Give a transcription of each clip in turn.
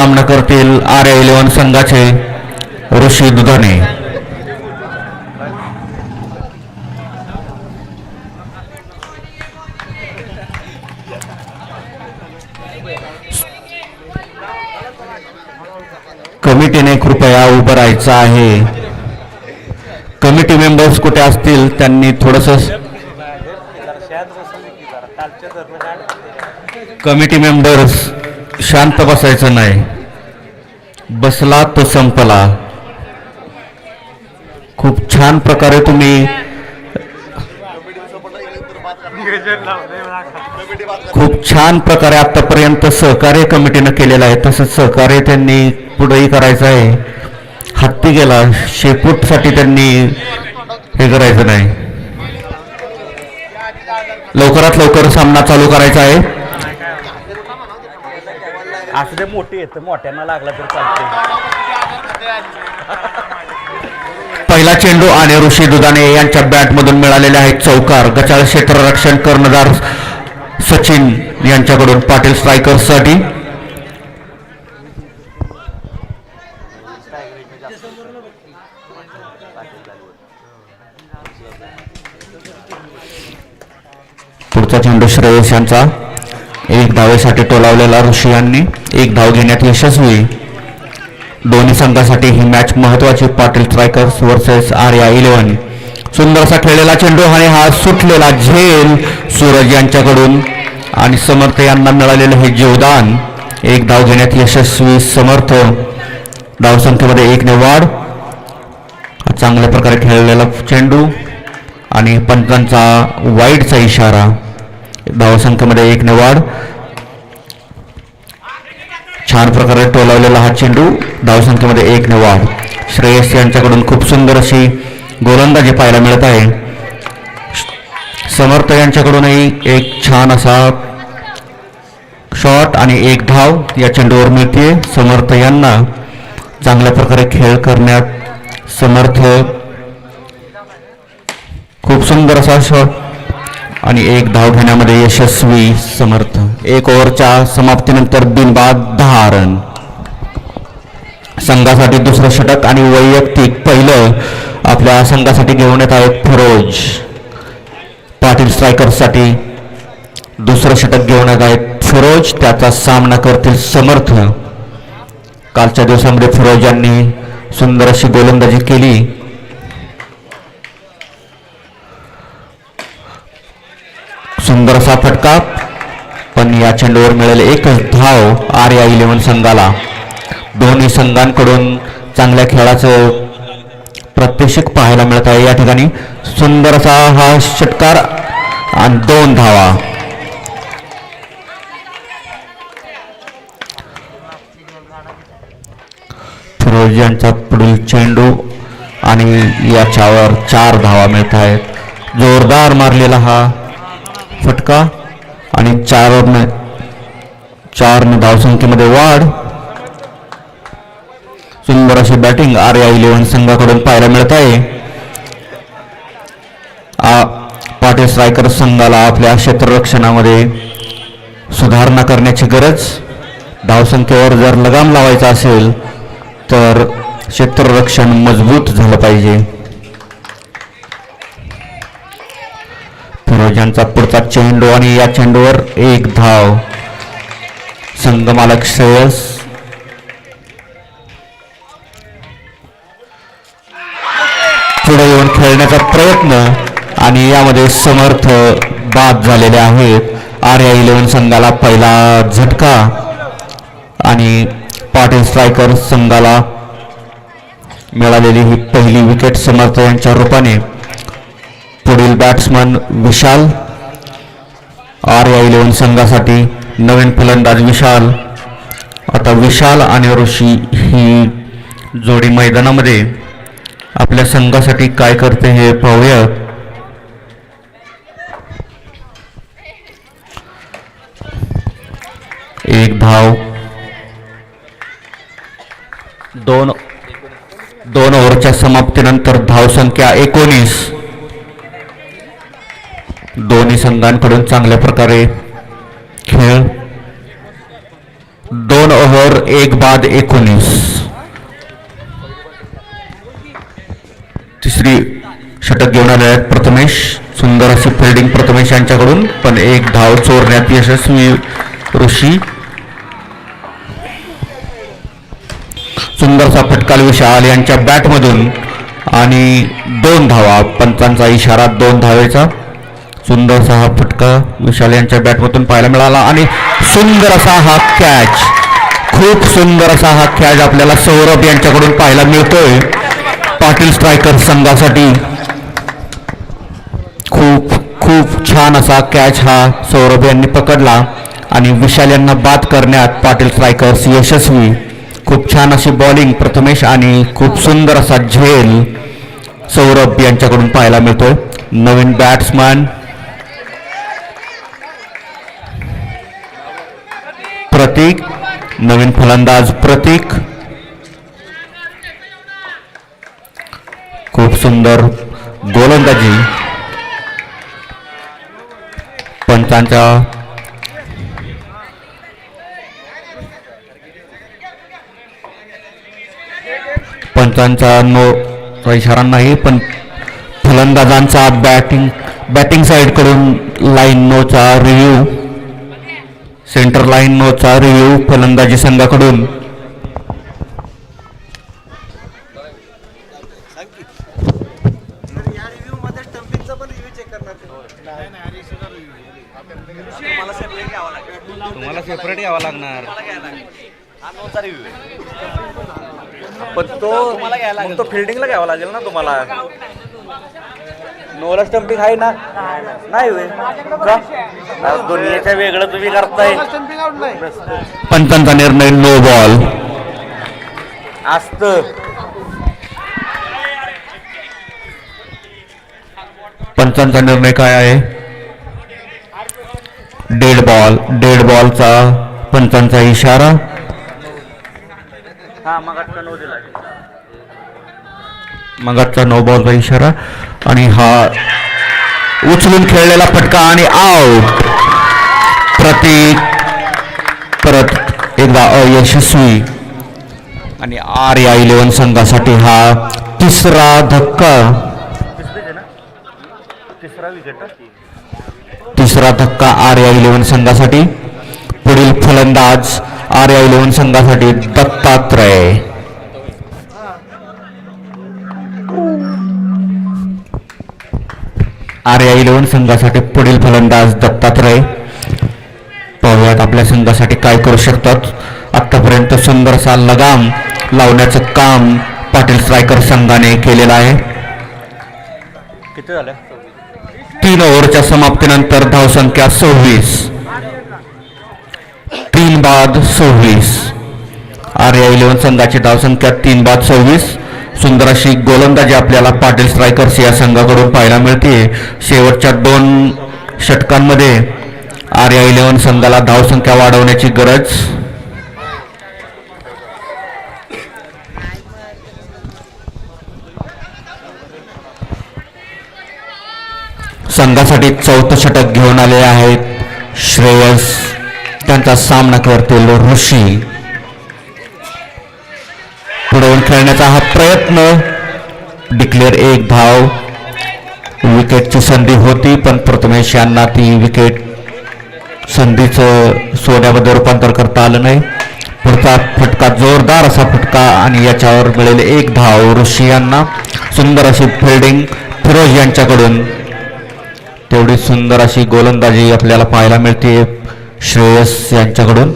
सामना करतील RA11 संघाचे ऋषी दुधाणे. कमिटीने कृपया उभं राहायचं आहे. कमिटी मेंबर्स कुठे असतील त्यांनी थोडंसं कमिटी मेंबर्स शांत बसायचं नाही. बसला तो संपला. खूप छान प्रकारे तुम्ही आतापर्यंत सहकार्य कमिटीनं केलेलं आहे. तसंच सहकार्य त्यांनी पुढेही करायचं आहे. हत्ती गेला शेपूटसाठी त्यांनी हे करायचं नाही. लवकरात लवकर सामना चालू करायचा आहे. असं ते मोठी येतं मोठ्यांना लागला तर चालते. पहिला चेंडू आणि ऋषी दुधाणे यांच्या बॅटमधून मिळालेले आहेत चौकार. गचाळ क्षेत्ररक्षण कर्णधार सचिन यांच्याकडून पाटील स्ट्रायकर्ससाठी. पुढचा चेंडू श्रेयस यांचा. एक धावेसाठी टोलावलेला ऋषी यांनी एक धाव घेण्यात यशस्वी. दोन्ही संघासाठी ही मॅच महत्वाची. Patil strikers versus RA11. सुंदरसा खेळलेला चेंडू आणि हा सुटलेला झेल सूरज यांच्याकडून आणि समर्थ यांना मिळालेलं हे जीवदान. एक धाव घेण्यात यशस्वी समर्थ. धावसंख्येमध्ये 1 ने वाढ. चांगल्या प्रकारे खेळलेला चेंडू आणि पंचांचा वाईडचा इशारा. धावसंख्येमध्ये 1 ने वाढ. छान प्रकारे टोलावलेला हा चेंडू. धावसंख्येमध्ये 1 ने वाढ. श्रेयस यांच्याकडून खूप सुंदर अशी गोलंदाजी पाहायला मिळत आहे. समर्थ यांच्याकडूनही एक छान असा शॉट आणि 1 धाव या चेंडूवर मिळते. समर्थ यांना चांगल्या प्रकारे खेळ करण्यात समर्थ. खूप सुंदर असा शॉट आणि 1 धाव घेण्यामध्ये यशस्वी समर्थ. 1 ओव्हरच्या समाप्तीनंतर बिनबाद 10 रन. संघासाठी दुसरं षटक आणि वैयक्तिक पहिलं आपल्या संघासाठी घेऊन येत आहेत फिरोज. पाटील स्ट्रायकर्ससाठी दुसरं षटक घेऊन येत आहेत फिरोज. त्याचा सामना करतील समर्थ. कालच्या दिवसामध्ये फिरोज यांनी सुंदर अशी गोलंदाजी केली. सुंदर असा फटका पण या चेंडूवर मिळाले 1च धाव RA11 संघाला. दोन्ही संघांकडून चांगल्या खेळाचं प्रात्यक्षिक पाहायला मिळत आहे या ठिकाणी. सुंदर असा हा षटकार आणि 2 धावा. फिरोज यांचा पुढील चेंडू आणि याच्यावर 4 धावा मिळत आहेत. जोरदार मारलेला हा फटका आणि 4 ने धावसंख्येमध्ये वाढ. सुंदर अशी बॅटिंग RA11 संघाकडून पाहायला मिळत आहे. पाटील स्ट्रायकर्स संघाला आपल्या क्षेत्ररक्षणामध्ये सुधारणा करण्याची गरज. धावसंख्येवर जर लगाम लावायचा असेल तर क्षेत्ररक्षण मजबूत झालं पाहिजे. फिरोजांचा पुढचा चेंडू आणि या चेंडूवर 1 धाव. संघमालक श्रेयस पुढे येऊन खेळण्याचा प्रयत्न आणि यामध्ये समर्थ बाद झालेले आहेत. RA11 संघाला पहिला झटका आणि पाटील स्ट्रायकर्स संघाला मिळालेली ही पहिली विकेट समर्थ यांच्या रूपाने. पुढील बॅट्समन विशाल. RA11 संघासाठी नवीन फलंदाज विशाल. आता विशाल आणि ऋषी ही जोडी मैदानामध्ये आपल्या संघासाठी काय करते हे पाहूया. एक धाव. 2 ओव्हरच्या समाप्तीनंतर धावसंख्या 19. दोन्ही संघांकडून चांगल्या प्रकारे खेळ. 2 ओव्हर 1 बाद 19. तिसरी षटक घेऊन आले आहेत प्रथमेश. सुंदर अशी फिल्डिंग प्रथमेश यांच्याकडून, पण 1 धाव चोरण्यात यशस्वी ऋषी. सुंदरसा फटका विशाल यांच्या बॅटमधून आणि 2 धावा. पंचांचा इशारा 2 धावेचा. सुंदरसा हा फटका विशाल यांच्या बॅटमधून पाहायला मिळाला आणि सुंदर असा हा कॅच, खूप सुंदर असा हा कॅच आपल्याला सौरभ यांच्याकडून पाहायला मिळतोय. पाटील स्ट्रायकर संघासाठी खूप खूप छान असा कॅच हा सौरभ यांनी पकडला आणि विशाल यांना बाद करण्यात पाटील स्ट्रायकर्स यशस्वी. खूप छान अशी बॉलिंग प्रथमेश आणि खूप सुंदर असा झेल सौरभ यांच्याकडून पाहायला मिळतोय. नवीन बॅट्समॅन प्रतीक, नवीन फलंदाज प्रतीक. खूप सुंदर गोलंदाजी. पंचांचा नो इशारा नाही, पण फलंदाजांचा बॅटिंग साईडकडून लाईन नोचा रिव्ह्यू, सेंटर लाईन नोचा रिव्ह्यू फलंदाजी संघाकडून. तुम्हाला सेपरेट यावा लागणार. पण तो फिल्डिंगला घ्यावा लागेल ना तुम्हाला. नोला स्टंपिंग आहे ना? नाही दुनियेच्या वेगळं तुम्ही करताय. पंचांचा निर्णय नो बॉल असत. पंचांचा निर्णय काय आहे? डेड बॉलचा पंचांचा इशारा. मगाचा नो बॉलचा इशारा आणि हा उचलून खेळलेला फटका आणि आउट. प्रतीक परत एकदा अयशस्वी आणि RA11 संघासाठी हा तिसरा धक्का. तिसरा धक्का RA11 संघासाठी. पुढील फलंदाज RA11 संघासाठी दत्तात्रय. RA11 संघासाठी पुढील फलंदाज दत्तात्रय. पाहूयात आपल्या संघासाठी काय करू शकतात. आतापर्यंत सुंदरसा लगाम लावण्याचं काम पाटील स्ट्रायकर संघाने केलेलं आहे. किती झालं? 3 ओव्हरच्या समाप्तीनंतर धावसंख्या 26. 3 बाद 26. RA11 संघाची धावसंख्या 3 बाद 26. सुंदर अशी गोलंदाजी आपल्याला पाटील स्ट्रायकर्स या संघाकडून पाहायला मिळते. शेवटच्या 2 षटकांमध्ये RA11 संघाला धावसंख्या वाढवण्याची गरज. संघासाठी 4थं षटक घेऊन आले आहेत श्रेयस. त्यांचा सामना करतील ऋषी. पुढे खेळण्याचा हा प्रयत्न. डिक्लेअर 1 धाव. विकेटची संधी होती, पण प्रथमेश यांना ती विकेट संधीचं सोन्यामध्ये रूपांतर करता आलं नाही. पुढचा फटका जोरदार असा फटका आणि याच्यावर मिळेल 1 धाव ऋषी यांना. सुंदर अशी फिल्डिंग फिरोज यांच्याकडून. तेवढी सुंदर अशी गोलंदाजी आपल्याला पाहायला मिळते श्रेयस यांच्याकडून.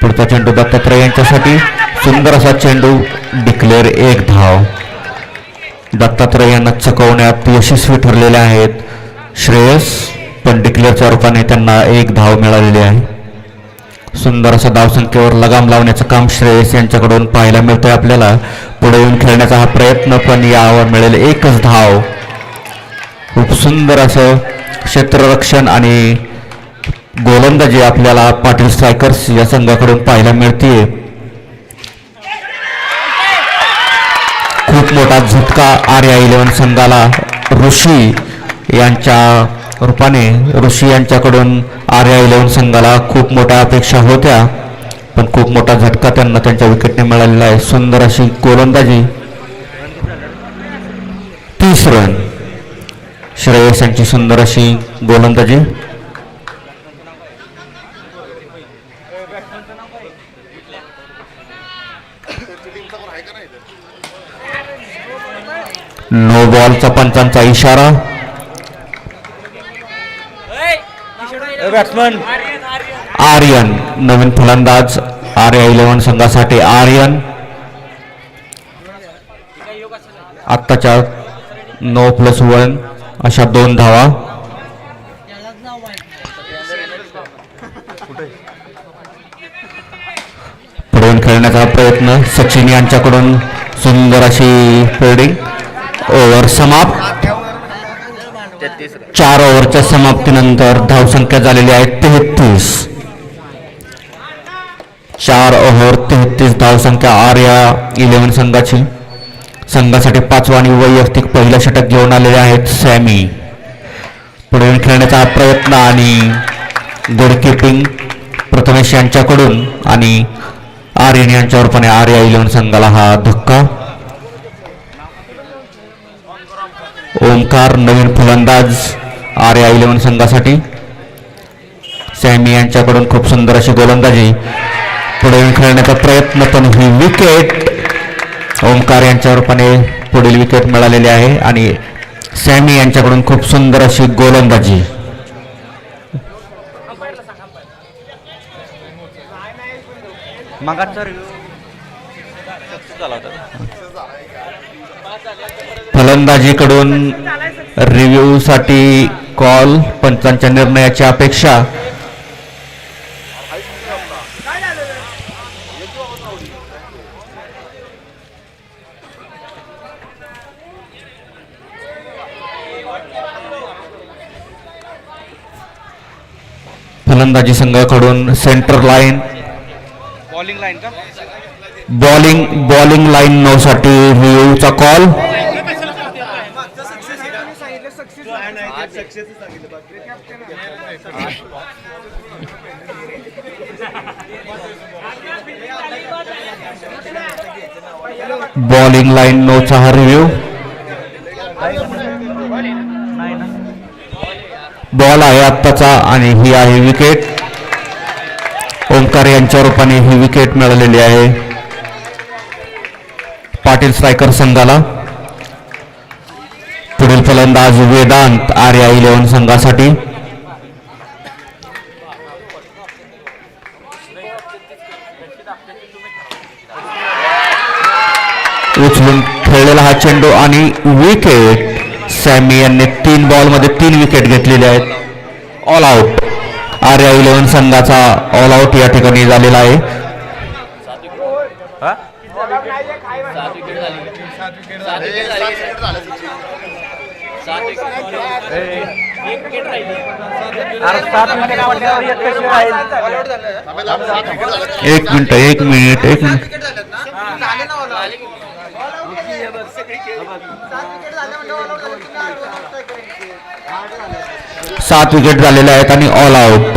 पुढचा चेंडू दत्तात्रय यांच्यासाठी. सुंदर असा चेंडू. डिक्लेअर 1 धाव. दत्तात्रय यांना चकवण्यात यशस्वी ठरलेले आहेत श्रेयस, पण डिक्लेअरच्या रूपाने त्यांना 1 धाव मिळालेली आहे. सुंदर असं धावसंख्येवर लगाम लावण्याचं काम श्रेयस यांच्याकडून पाहायला मिळतंय आपल्याला. पुढे येऊन खेळण्याचा हा प्रयत्न, पण यावर मिळेल 1च धाव. खूप सुंदर असं क्षेत्ररक्षण आणि गोलंदाजी आपल्याला पाटील स्ट्रायकर्स या संघाकडून पाहायला मिळते. खूप मोठा झटका RA11 संघाला ऋषी यांच्या रूपाने. ऋषी यांच्याकडून RA11 संघाला खूप मोठ्या अपेक्षा होत्या, पण खूप मोठा झटका त्यांना त्यांच्या विकेटने मिळालेला आहे. सुंदर अशी गोलंदाजी. 30 रन. श्रेयस यांची सुंदर अशी गोलंदाजी. नो बॉलचा पंचांचा इशारा. बॅट्समन आर्यन नवीन फलंदाज RA11 संघासाठी. आर्यन आत्ताच्या 9+1 अशा 2 धावा. पुढून खेळण्याचा प्रयत्न. सचिन यांच्याकडून सुंदर अशी फिल्डिंग. ओव्हर समाप्त. 4 ओव्हरच्या समाप्तीनंतर धावसंख्या झालेली आहे 33. 4 ओव्हर 33 धावसंख्या RA11 संघाची. संघासाठी 5वा आणि वैयक्तिक पहिलं षटक घेऊन आलेले आहेत सॅमी. पुढे खेळण्याचा प्रयत्न आणि गोलकीपिंग प्रथमेश यांच्याकडून आणि आर्यन यांच्यावर पण RA11 संघाला हा धक्का. ओमकार नवीन फलंदाज RA11 संघासाठी. सॅमी यांच्याकडून खूप सुंदर अशी गोलंदाजी. पुढे खेळण्याचा प्रयत्न पण ही विकेट. ओमकार यांच्यावर पण पुढील विकेट मिळालेली आहे आणि सॅमी यांच्याकडून खूप सुंदर अशी गोलंदाजी. मागाचा फलंदाजीकडून रिव्ह्यू साठी कॉल. पंचांच्या निर्णयाची अपेक्षा. फलंदाजी संघाकडून सेंटर लाईन. बॉलिंग लाईन का? बॉलिंग लाईन 9 साठी रिव्ह्यूचा कॉल. बॉलिंग लाईन 9चा हा रिव्ह्यू. बॉल आहे आत्ताचा आणि ही आहे विकेट. ओमकार यांच्या रूपाने ही विकेट मिळालेली आहे पाटील स्ट्रायकर संघाला. पुढील फलंदाज वेदांत RA11 संघासाठी. उचलून खेळलेला हा चेंडू आणि विकेट. सॅमी यांनी 3 बॉलमध्ये 3 विकेट घेतलेले आहेत. All out. RA11 संघाचा ऑल आउट या ठिकाणी झालेला आहे. एक मिनिट 7 विकेट झालेले आहेत आणि ऑल आउट.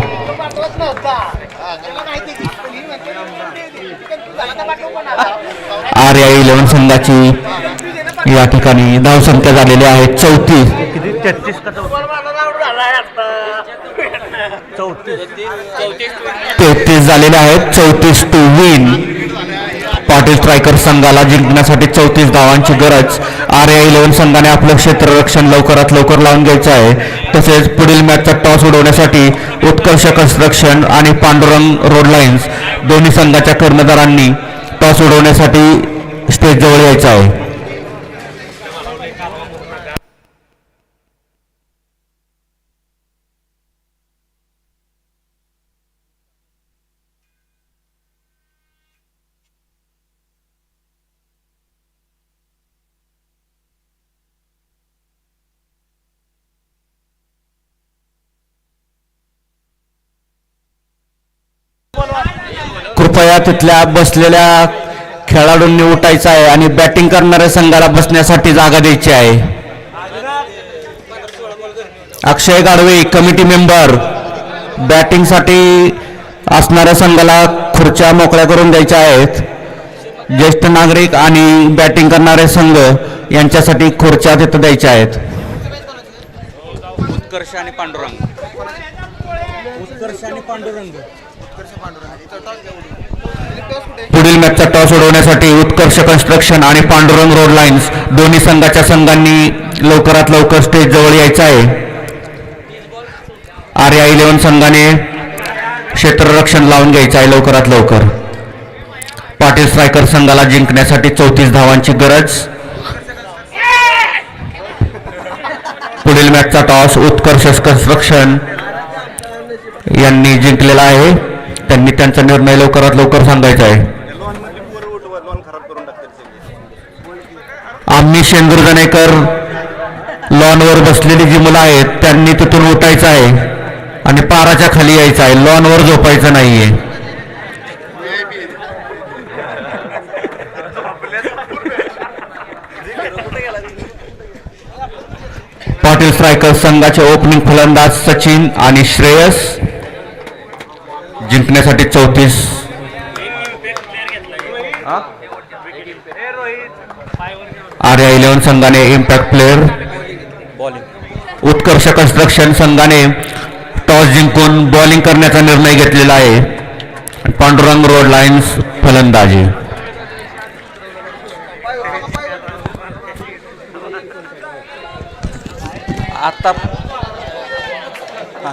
RA11 संघाची या ठिकाणी धावसंख्या झालेली आहे 34. 33 झालेले आहेत. 34 टू विन. पाटील स्ट्रायकर संघाला जिंकण्यासाठी 34 धावांची गरज. RA11 संघाने आपलं क्षेत्ररक्षण लवकरात लवकर लावून घ्यायचं आहे. तसेच पुढील मॅचचा टॉस उडवण्यासाठी उत्कर्ष कन्स्ट्रक्शन आणि पांडुरंग रोड लाईन्स दोन्ही संघाच्या कर्णधारांनी टॉस उडवण्यासाठी स्टेजजवळ यायचं आहे. कृपया तिथल्या बसलेल्या खेळाडूंनी उठायचं आहे आणि बॅटिंग करणाऱ्या संघाला बसण्यासाठी जागा द्यायची आहे. अक्षय गाडवे कमिटी मेंबर. बॅटिंगसाठी असणाऱ्या संघाला खुर्च्या मोकळ्या करून द्यायच्या आहेत. ज्येष्ठ नागरिक आणि बॅटिंग करणारे संघ यांच्यासाठी खुर्च्या तिथं द्यायच्या आहेत. उत्कर्ष आणि पांडुरंग. उत्कर्ष आणि पांडुरंग. पुढील मॅचचा टॉस उडवण्यासाठी उत्कर्ष कन्स्ट्रक्शन आणि पांडुरंग रोड लाईन्स दोन्ही संघाच्या संघांनी लवकरात लवकर स्टेज जवळ यायचं आहे. आर्या 11 संघाने क्षेत्ररक्षण लावून घ्यायचं आहे लवकरात लवकर. पाटील स्ट्रायकर संघाला जिंकण्यासाठी 34 धावांची गरज. पुढील मॅचचा टॉस उत्कर्ष कन्स्ट्रक्शन यांनी जिंकलेला आहे. त्यांनी त्यांचा निर्णय लवकरात लवकर सांगायचा आहे. आम्ही शेंदुरजणेकर लॉनवर बसलेली जी मुलं आहेत त्यांनी तिथून उठायचं आहे आणि पाराच्या खाली यायचं आहे. लॉनवर झोपायचं नाहीये. पाटील स्ट्रायकर संघाचे ओपनिंग फलंदाज सचिन आणि श्रेयस जिंकण्यासाठी 34. आर्या 11 संघाने इम्पॅक्ट प्लेअर. उत्कर्ष कन्स्ट्रक्शन संघाने टॉस जिंकून बॉलिंग करण्याचा निर्णय घेतलेला आहे. पांडुरंग रोड लाईन्स फलंदाजी. आता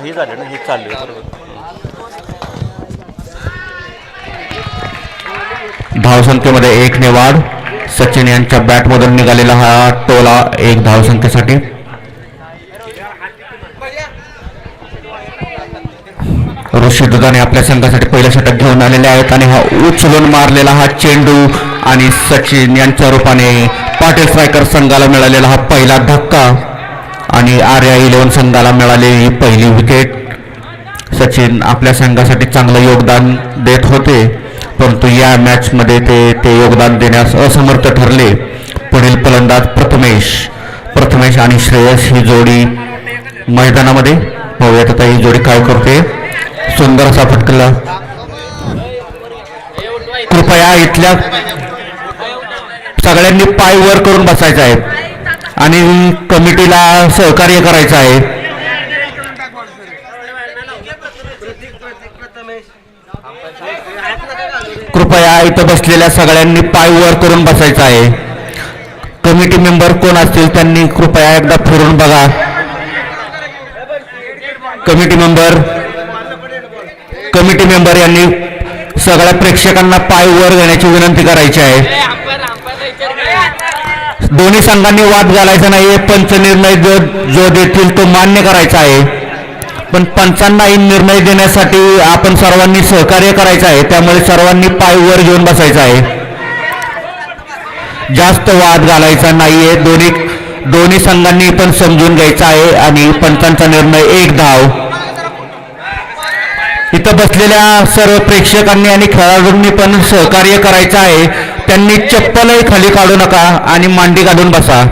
हे झालं ना, हे चालू आहे बरोबर. धावसंख्येमध्ये 1 ने वाढ. सचिन यांच्या बॅटमधून निघालेला हा टोला 1 धावसंख्येसाठी. ऋषी दुधाने आपल्या संघासाठी पहिल्या षटक घेऊन आलेले आहेत आणि हा उचलून मारलेला हा चेंडू आणि सचिन यांच्या रूपाने पाटील स्ट्रायकर संघाला मिळालेला हा पहिला धक्का आणि आर्या 11 संघाला मिळालेली पहिली विकेट. सचिन आपल्या संघासाठी चांगलं योगदान देत होते, परंतु या मॅचमध्ये ते योगदान देण्यास असमर्थ ठरले. पुढील फलंदाज प्रथमेश आणि श्रेयस ही जोडी मैदानामध्ये. पाहूयात आता ही जोडी काय करते. सुंदर असा फटकला. कृपया इथल्या सगळ्यांनी पाय वर करून बसायचं आहे आणि कमिटीला सहकार्य करायचं आहे. कृपया इथं बसलेल्या सगळ्यांनी पाय वर करून बसायचं आहे. कमिटी मेंबर कोण असतील त्यांनी कृपया एकदा फिरून बघा. कमिटी मेंबर यांनी सगळ्या प्रेक्षकांना पाय वर घेण्याची विनंती करायची आहे. दोन्ही संघांनी वाद घालायचा नाहीये. पंच निर्णय जो देतील तो मान्य करायचा आहे, पण पंचांनाही निर्णय देण्यासाठी आपण सर्वांनी सहकार्य करायचं आहे. त्यामुळे सर्वांनी पाय वर घेऊन बसायचं आहे. जास्त वाद घालायचा नाहीये. दोन्ही संघांनी पण समजून घ्यायचं आहे आणि पंचांचा निर्णय 1 धाव. इथं बसलेल्या सर्व प्रेक्षकांनी आणि खेळाडूंनी पण सहकार्य करायचं आहे. त्यांनी चप्पलही खाली काढू नका आणि मांडी काढून बसा.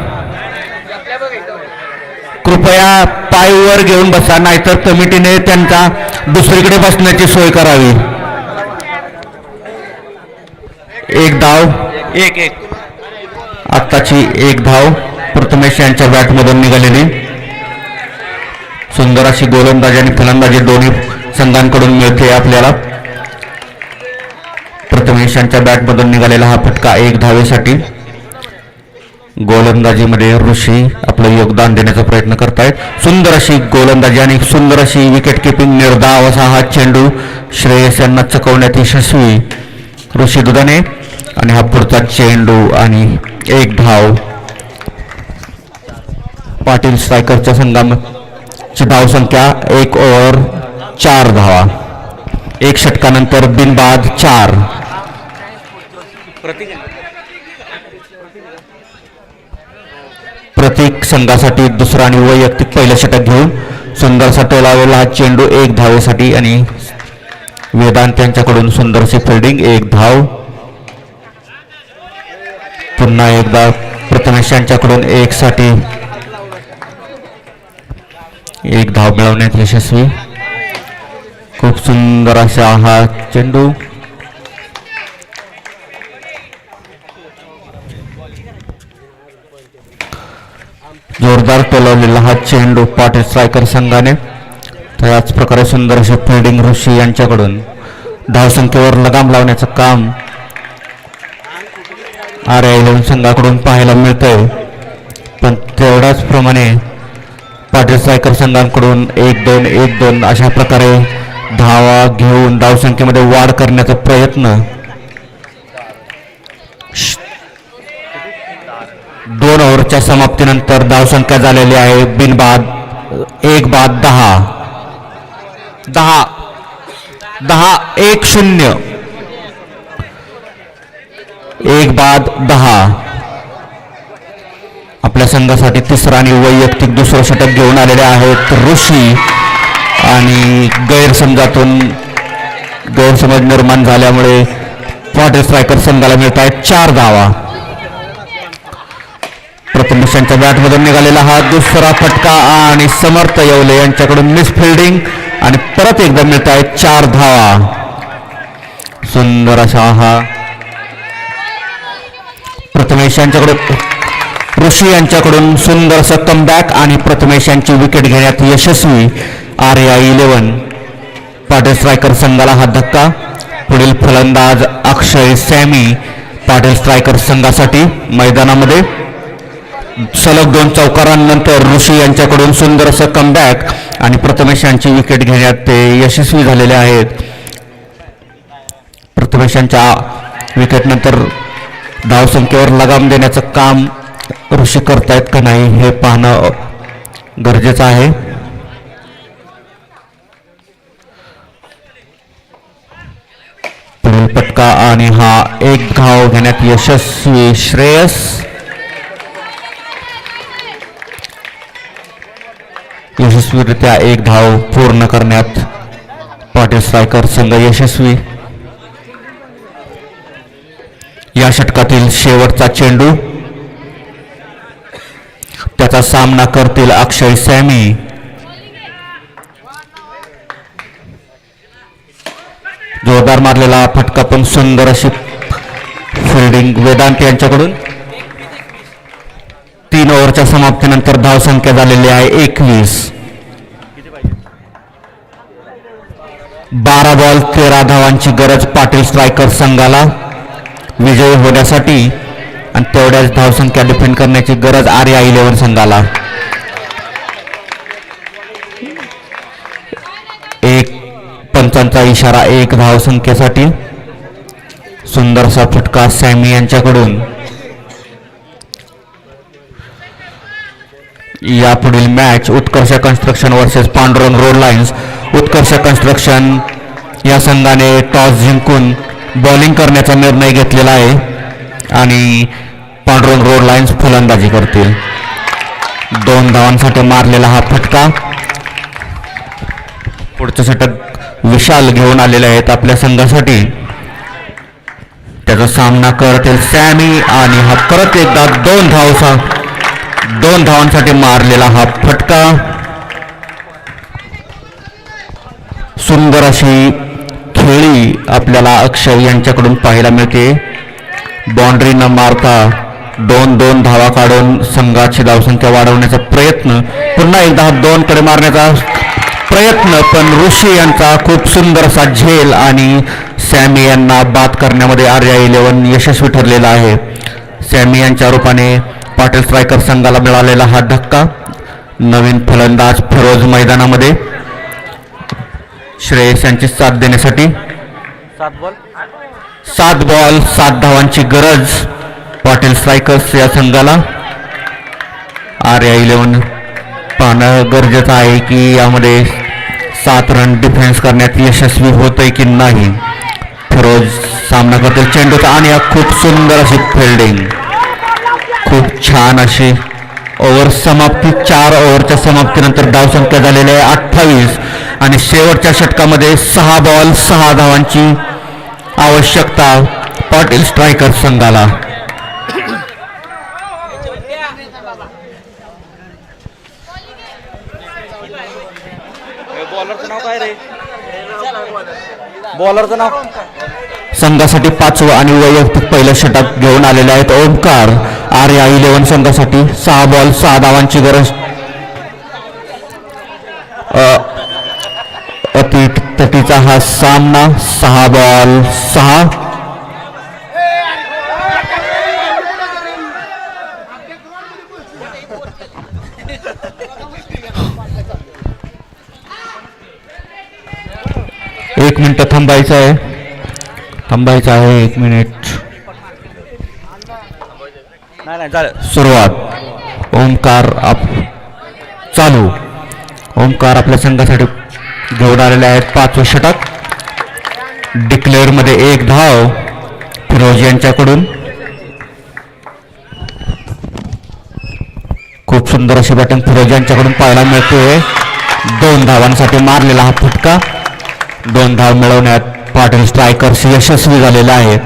कृपया पाय वर घेऊन बसा, नाहीतर कमिटीने त्यांचा दुसरीकडे बसण्याची सोय करावी. 1 धाव. आत्ताची 1 धाव प्रथमेश यांच्या बॅटमधून निघालेली. सुंदर अशी गोलंदाजी आणि फलंदाजी दोन्ही संघांकडून मिळते आपल्याला. प्रथमेश यांच्या बॅटमधून निघालेला हा फटका 1 धावेसाठी. गोलंदाजीमध्ये ऋषी आपलं योगदान देण्याचा प्रयत्न करतायत. सुंदर अशी गोलंदाजी आणि सुंदर अशी विकेट किपिंग. निर्धाव असा हा चेंडू श्रेयस यांना चकवण्यात यशस्वी ऋषी दुधाने. आणि हा पुढचा चेंडू आणि 1 धाव. पाटील स्ट्रायकरच्या संघाची धावसंख्या 1 ओव्हर 4 धावा. 1 षटकानंतर बिनबाद 4. प्रतीक संघासाठी दुसरा आणि वैयक्तिक पहिलं षटक घेऊन सुंदरसा टोलावलेला हा चेंडू 1 धावेसाठी आणि वेदांत यांच्याकडून सुंदरशी फिल्डिंग 1 धाव. पुन्हा एकदा प्रथमेश यांच्याकडून 1 साठी 1 धाव मिळवण्यात यशस्वी. खूप सुंदर असा हा चेंडू टोलवलेला हा चेंडू पाटील स्ट्रायकर संघाने. त्याच प्रकारे सुंदर अशी फिल्डिंग ऋषी यांच्याकडून. धावसंख्येवर लगाम लावण्याचं काम RI11 संघाकडून पाहायला मिळतंय, पण तेवढ्याच प्रमाणे पाटील स्ट्रायकर संघाकडून 1-2 अशा प्रकारे धावा घेऊन धावसंख्येमध्ये वाढ करण्याचा प्रयत्न. 2 ओव्हरच्या समाप्तीनंतर धावसंख्या झालेली आहे बिनबाद 1 बाद 10-10-10-1-0 1 बाद 10. आपल्या संघासाठी तिसरा आणि वैयक्तिक दुसरं षटक घेऊन आलेले आहेत ऋषी. आणि गैरसमज निर्माण झाल्यामुळे पाटील स्ट्रायकर संघाला मिळत आहेत 4 धावा. प्रथमेशांच्या बॅटमधून निघालेला हा दुसरा फटका आणि समर्थ येवले यांच्याकडून मिस फिल्डिंग आणि परत एकदा मिळत आहेत 4 धावा. सुंदर असा हा प्रथमेश यांच्याकडून ऋषी यांच्याकडून सुंदरसं कमबॅक आणि प्रथमेश यांची विकेट घेण्यात यशस्वी RI11 पाटील स्ट्रायकर संघाला हा धक्का. पुढील फलंदाज अक्षय सॅमी पाटील स्ट्रायकर संघासाठी मैदानामध्ये. सलग 2 चौकारांनंतर ऋषी यांच्याकडून सुंदरसं कमबॅक आणि प्रथमेश यांची विकेट घेण्यात ते यशस्वी झालेले आहेत. प्रथमेश यांच्या विकेटनंतर धावसंख्येवर लगाम देण्याचं काम ऋषी करतायत का नाही हे पाहणं गरजेचं आहे. पुढील पटका आणि हा 1 धाव घेण्यात यशस्वी श्रेयस. यशस्वीरित्या 1 धाव पूर्ण करण्यात पाटील स्ट्रायकर संघ यशस्वी. या षटकातील शेवटचा चेंडू. त्याचा सामना करतील अक्षय सॅमी. जोरदार मारलेला फटका पण सुंदर अशी फिल्डिंग वेदांत यांच्याकडून. 3 ओव्हरच्या समाप्तीनंतर धावसंख्या झालेली आहे 21. 12 बॉल 13 धावांची गरज पाटील स्ट्रायकर संघाला विजयी होण्यासाठी आणि तेवढ्याच धावसंख्या डिफेंड करण्याची गरज RI11 संघाला. 1 पंचांचा इशारा 1 धावसंख्येसाठी. सुंदरसा फटका सॅमी यांच्याकडून. यापुढील match Utkarsh construction versus Pandurang road lines. Utkarsh construction या संघाने टॉस जिंकून बॉलिंग करण्याचा निर्णय घेतलेला आहे आणि पांडुरंग रोड लाईन्स फलंदाजी करतील. 2 धावांसाठी मारलेला हा फटका. पुढचं षटक विशाल घेऊन आलेले आहेत आपल्या संघासाठी. त्याचा सामना करतील सॅमी आणि हा परत एकदा 2 धावांसाठी मारलेला हा फटका. सुंदर अशी खेळी आपल्याला अक्षय यांच्याकडून पाहायला मिळते. बाउंड्री न मारता 2 धावा काढून संघाची धावसंख्या वाढवण्याचा प्रयत्न. पुन्हा एकदा 2 कडे मारण्याचा प्रयत्न, पण ऋषी यांचा खूप सुंदर असा झेल आणि सॅमी यांना बाद करण्यामध्ये RI11 यशस्वी ठरलेला आहे. सॅमी यांच्या रूपाने पाटील स्ट्रायकर संघाला मिळालेला हा धक्का. नवीन फलंदाज फिरोज मैदानामध्ये. श्रेयस यांची साथ देण्यासाठी. 7 बॉल 7 धावांची गरज पाटील स्ट्रायकर्स या संघाला. RI11 पाहणं गरजेचं आहे की यामध्ये 7 रन डिफेन्स करण्यात यशस्वी होतंय की नाही. फिरोज सामना करतील चेंडूचा आणि खूप सुंदर अशी फिल्डिंग. खूप छान अशी ओव्हर समाप्ती. 4 ओव्हरच्या समाप्तीनंतर धावसंख्या झालेली आहे 28 आणि शेवटच्या षटकामध्ये 6 बॉल 6 धावांची आवश्यकता पाटील स्ट्रायकर संघाला. बॉलरचं नाव संघासाठी 5वं आणि वैयक्तिक पहिलं षटक घेऊन आलेले आहेत ओमकार. RI11 संघासाठी 6 बॉल 6 धावांची गरज अटीतटीचा हा सामना 6 बॉल 6. एक मिनिट थांबायचं आहे 1 मिनिट. नाही झालं. सुरुवात. ओमकार चालू. ओमकार आपल्या संघासाठी घेऊन आलेले आहेत 5वे षटक. डिक्लेअर मध्ये 1 धाव फिरोज यांच्याकडून. खूप सुंदर अशी बॅटिंग फिरोज यांच्याकडून पाहायला मिळते. 2 धावांसाठी मारलेला हा फटका. 2 धाव मिळवण्यात पाटील स्ट्रायकर्स यशस्वी झालेले आहेत.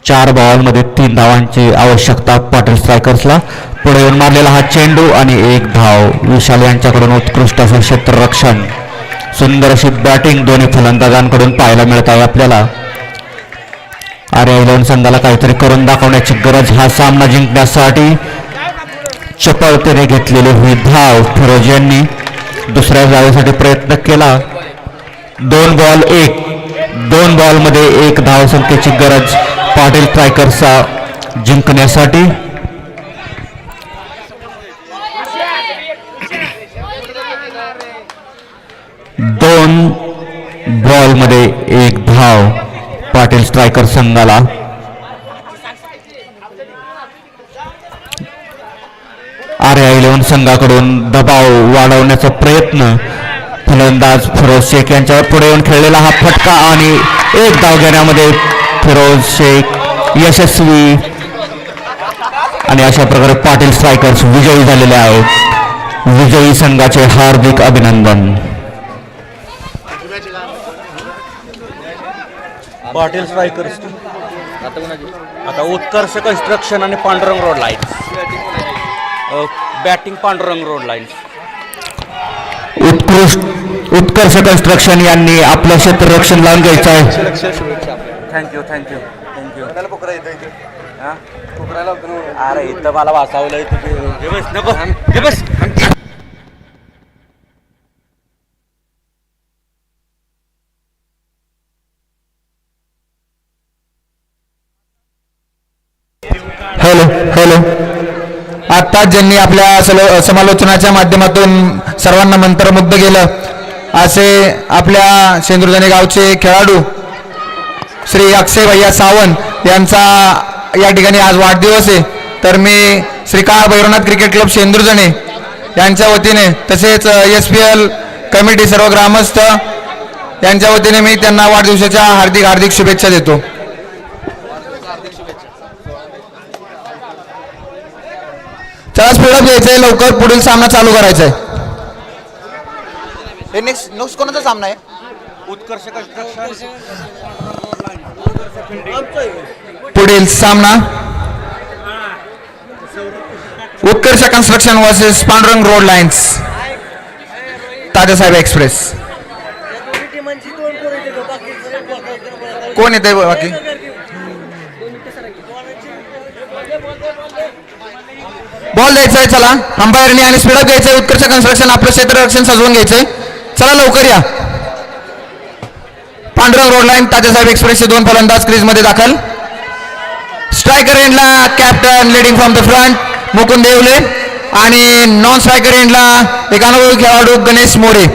4 बॉलमध्ये 3 धावांची आवश्यकता पाटील स्ट्रायकर्सला. पुढे येऊन मारलेला हा चेंडू आणि 1 धाव. विशाल यांच्याकडून उत्कृष्ट असं क्षेत्ररक्षण. सुंदर अशी बॅटिंग दोन्ही फलंदाजांकडून पाहायला मिळत आहे आपल्याला. आर्या इलेव्हन संघाला काहीतरी करून दाखवण्याची गरज हा सामना जिंकण्यासाठी. चपळतेने घेतलेली ही धाव फिरोज यांनी. दुसऱ्या धावेसाठी प्रयत्न केला. 2 बॉलमध्ये 1 धाव संख्येची गरज पाटील स्ट्रायकर्सचा जिंकण्यासाठी. दोन बॉलमध्ये 1 धाव पाटील स्ट्रायकर संघाला. आर्या इलेव्हन संघाकडून दबाव वाढवण्याचा प्रयत्न. फलंदाज फिरोज शेख यांच्यावर पुढे येऊन खेळलेला हा फटका आणि 1 धाव घेण्यामध्ये फिरोज शेख यशस्वी. आणि अशा प्रकारे पाटील स्ट्रायकर्स विजयी झालेले आहेत. विजयी संघाचे हार्दिक अभिनंदन. पाटील स्ट्रायकर्स आता उत्कर्ष कन्स्ट्रक्शन आणि Pandurang road lines. Batting Pandurang road lines. Utkarsh construction यांनी आपलं क्षेत्ररक्षण लावून घ्यायचं आहे. थँक्यू. अरे इथं मला वाचावलं. हॅलो. आता ज्यांनी आपल्या समालोचनाच्या माध्यमातून सर्वांना मंत्रमुग्ध केलं असे आपल्या शेंदुरजणे गावचे खेळाडू श्री अक्षय भैया सावंत यांचा या ठिकाणी आज वाढदिवस आहे. तर मी श्रीकाळ भैरवनाथ क्रिकेट क्लब शेंदुरजणे यांच्या वतीने तसेच SPL कमिटी सर्व ग्रामस्थ यांच्या वतीने मी त्यांना वाढदिवसाच्या हार्दिक शुभेच्छा देतो. चला स्पीडअप घ्यायचंय, लवकर पुढील सामना चालू करायचा आहे. नेक्स्ट कोणाचा सामना आहे? उत्कर्ष कन्स्ट्रक्शन. पुढील सामना Utkarsh construction versus Pandurang road lines Tatyasaheb express. कोण येते बाकी? बॉल द्यायचा आहे. चला अंपायरनी आणि स्पीडअप घ्यायचंय. उत्कर्ष कन्स्ट्रक्शन आपलं क्षेत्ररक्षण सजवून घ्यायचंय. चला लवकर या. पांडुरंग रोड लाईन तात्यासाहेब एक्सप्रेसचे 2 फलंदाज क्रीज मध्ये दाखल. स्ट्रायकर एंडला captain leading from the front Mukund देवले आणि नॉन स्ट्रायकर एंडला एक अनुभवी खेळाडू गणेश मोरे.